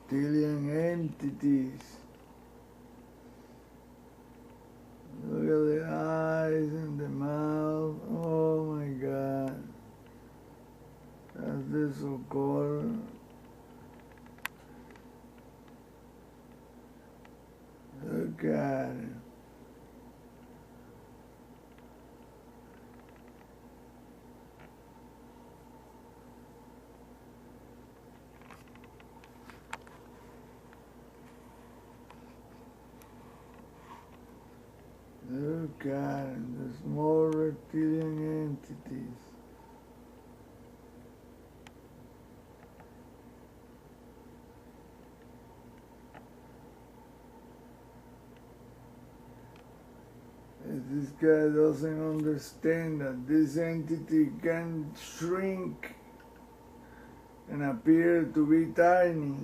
reptilian entities. Look at the eyes and the mouth. Oh my God. That's the so-called look at it. Look at it, the small reptilian entities. This guy doesn't understand that this entity can shrink and appear to be tiny.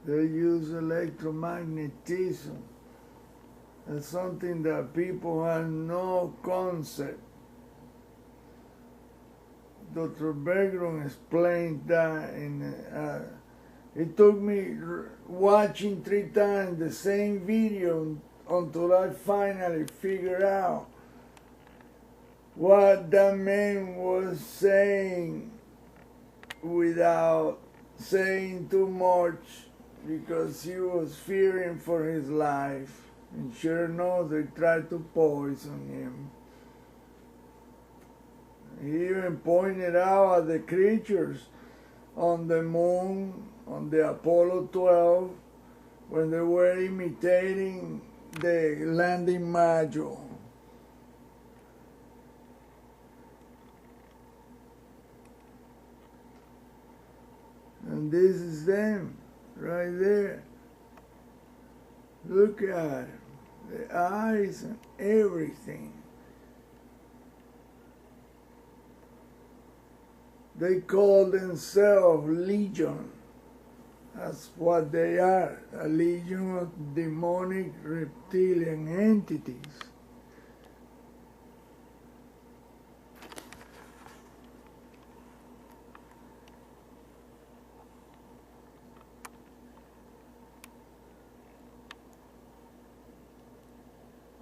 They use electromagnetism as something that people have no concept. Dr. Bergeron explained that it took me watching 3 times the same video until I finally figured out what that man was saying without saying too much, because he was fearing for his life, and sure enough they tried to poison him. He even pointed out at the creatures on the moon, on the Apollo 12, when they were imitating the landing module. And this is them, right there. Look at them, the eyes and everything. They call themselves Legion. That's what they are, a legion of demonic reptilian entities.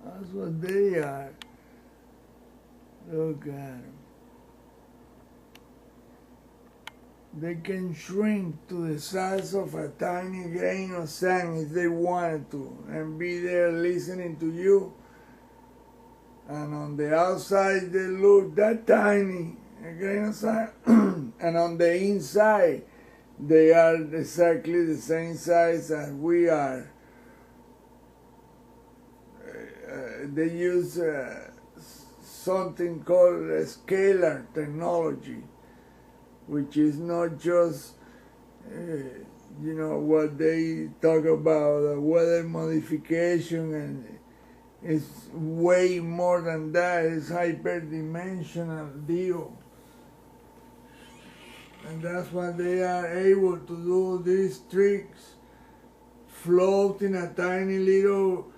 That's what they are. Look at them. They can shrink to the size of a tiny grain of sand if they wanted to, and be there listening to you. And on the outside they look that tiny, a grain of sand, and on the inside they are exactly the same size as we are. They use something called scalar technology, which is not just, you know, what they talk about, weather modification, and it's way more than that. It's hyperdimensional deal. And that's why they are able to do these tricks, float in a tiny little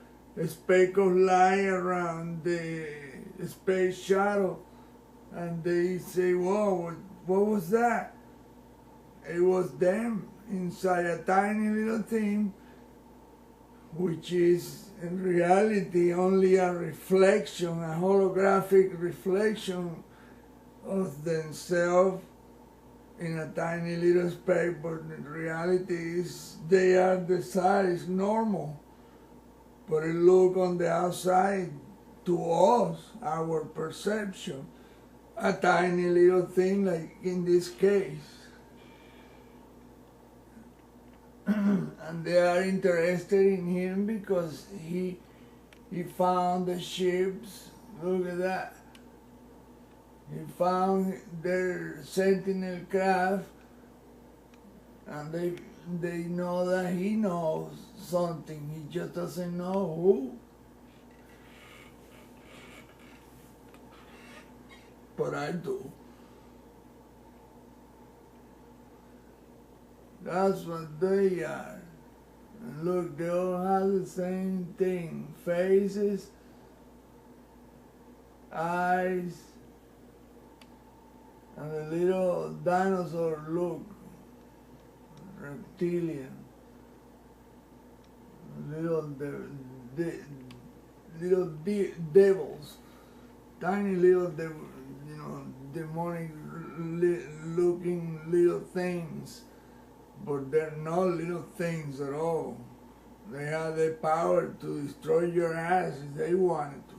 speck of light around the space shuttle, and they say, whoa, what was that? It was them inside a tiny little thing, which is in reality only a reflection, a holographic reflection of themselves in a tiny little speck, but in reality is they are the size normal. But it looks on the outside to us, our perception, a tiny little thing like in this case. And they are interested in him because he found the ships. Look at that. He found their sentinel craft, and they know that he knows something. He just doesn't know who. But I do. That's what they are. And look, they all have the same thing. Faces, eyes, and the little dinosaur look, reptilian, little devils, tiny little demonic looking little things, but they're not little things at all. They have the power to destroy your ass if they wanted to.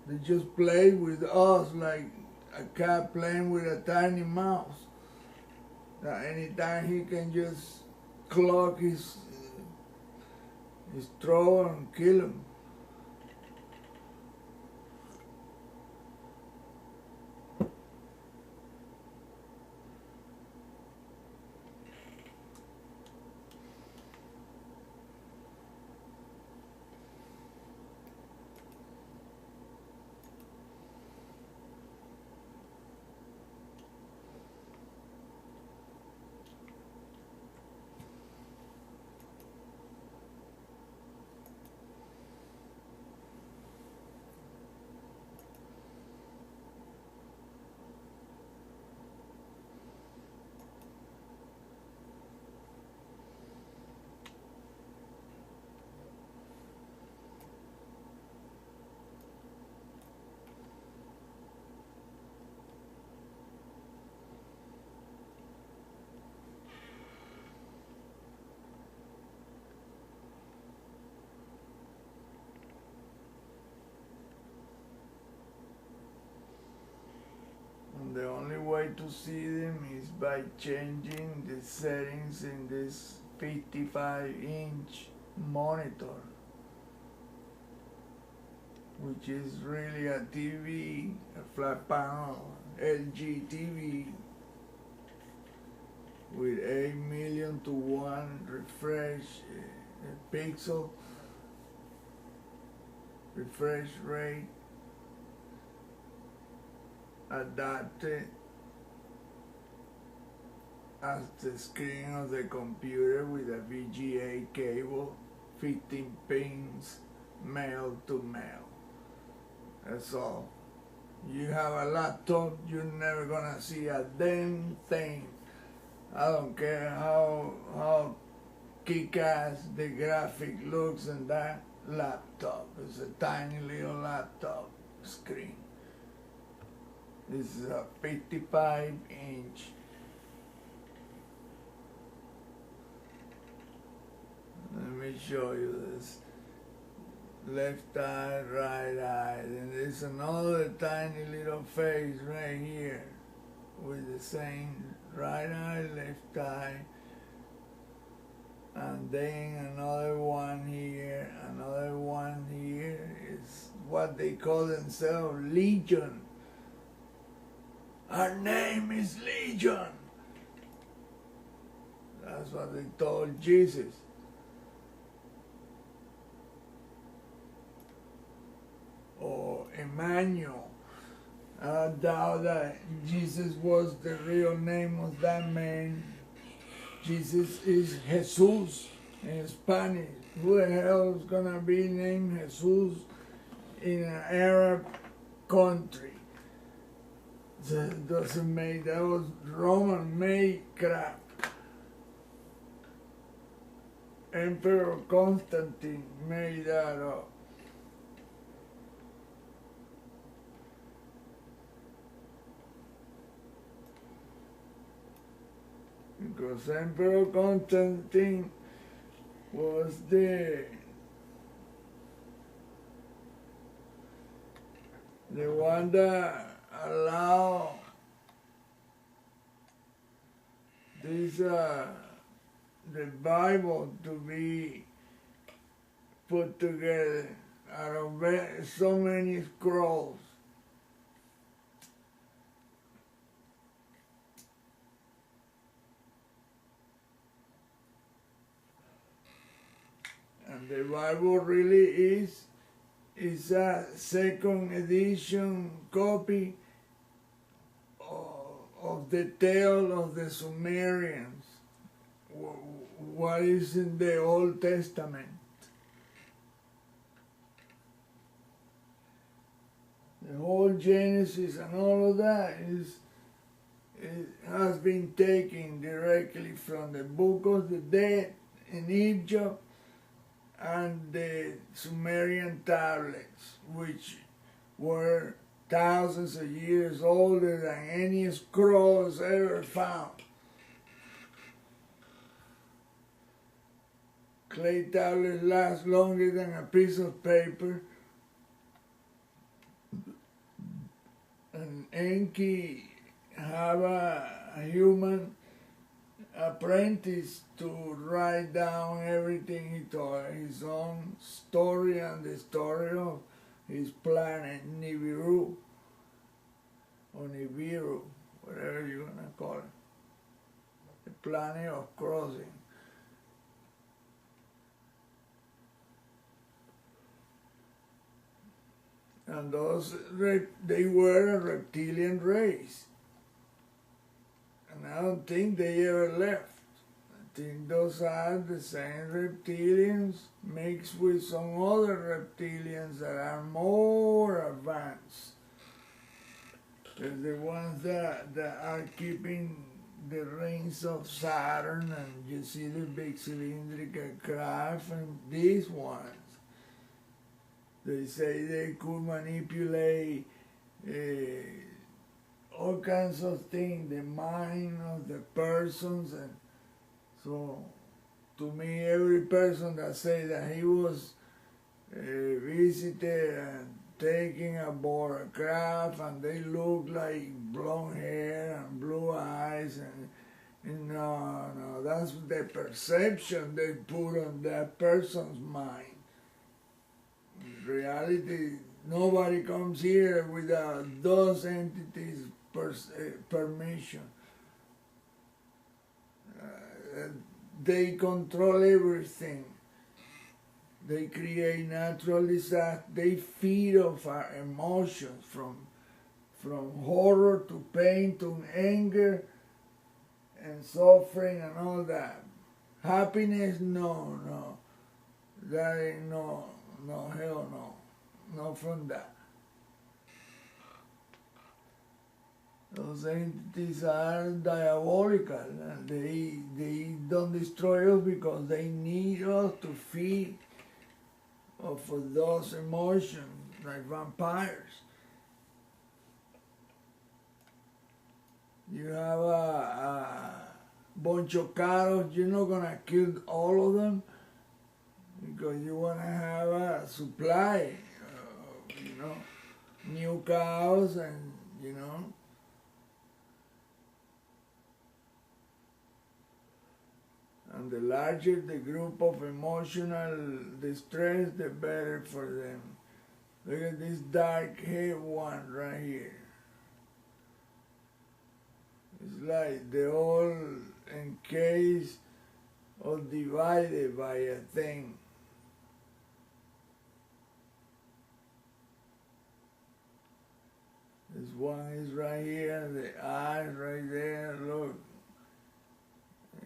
They just play with us like a cat playing with a tiny mouse. That anytime he can just clock his throat and kill him. The only way to see them is by changing the settings in this 55-inch monitor, which is really a TV, a flat panel LG TV with 8,000,000 to 1 pixel refresh rate, adapted as the screen of the computer with a VGA cable, 15 pins, male to male. That's all. You have a laptop, you're never gonna see a damn thing. I don't care how kick-ass the graphic looks in that laptop. It's a tiny little laptop screen. This is a 55-inch. Let me show you this. Left eye, right eye. And there's another tiny little face right here with the same right eye, left eye. And then another one here, another one here. It's what they call themselves Legion. Our name is Legion. That's what they told Jesus. Or Emmanuel. I doubt that Jesus was the real name of that man. Jesus is Jesus in Spanish. Who the hell is gonna be named Jesus in an Arab country? That doesn't make, that was Roman made crap. Emperor Constantine made that up. Because Emperor Constantine was the one that allowed this the Bible to be put together out of so many scrolls. And the Bible really is a second edition copy of the tale of the Sumerians, what is in the Old Testament. The whole Genesis and all of that it has been taken directly from the Book of the Dead in Egypt and the Sumerian tablets, which were thousands of years older than any scrolls ever found. Clay tablets last longer than a piece of paper. And Enki have a human apprentice to write down everything he taught, his own story and the story of his planet Nibiru, or Nibiru, whatever you're gonna call it, the planet of crossing. And those, they were a reptilian race. And I don't think they ever left. I think those are the same reptilians mixed with some other reptilians that are more advanced. They're the ones that are keeping the rings of Saturn, and you see the big cylindrical craft, and these ones. They say they could manipulate all kinds of things, the mind of the persons, and so to me, every person that say that he was visited and taken aboard a craft and they look like blonde hair and blue eyes, and no, that's the perception they put on that person's mind. In reality, nobody comes here without those entities' permission. They control everything. They create natural disasters. They feed off our emotions, from horror to pain to anger and suffering and all that. Happiness, no. That ain't no, hell no. Not from that. Those entities are diabolical, and they don't destroy us because they need us to feed off of those emotions, like vampires. You have a bunch of cows, you're not gonna kill all of them because you wanna have a supply, new cows, and And the larger the group of emotional distress, the better for them. Look at this dark haired one right here. It's like they're all encased or divided by a thing. This one is right here, the eyes right there, look.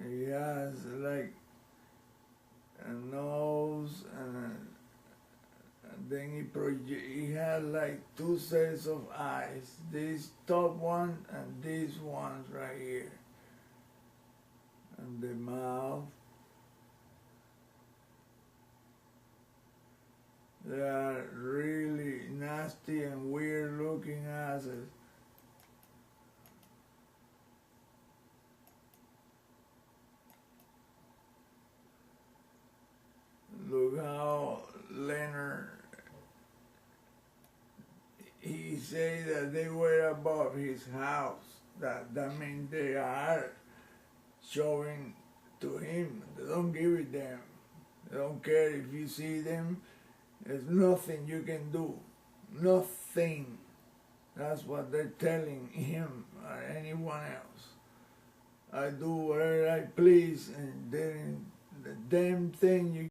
He has like a nose, and then he had like two sets of eyes. This top one and these ones right here. And the mouth. They are really nasty and weird looking asses. Look how Leonard, he said that they were above his house. That means they are showing to him. They don't give it them. They don't care if you see them. There's nothing you can do. Nothing. That's what they're telling him or anyone else. I do whatever I please, and then the damn thing you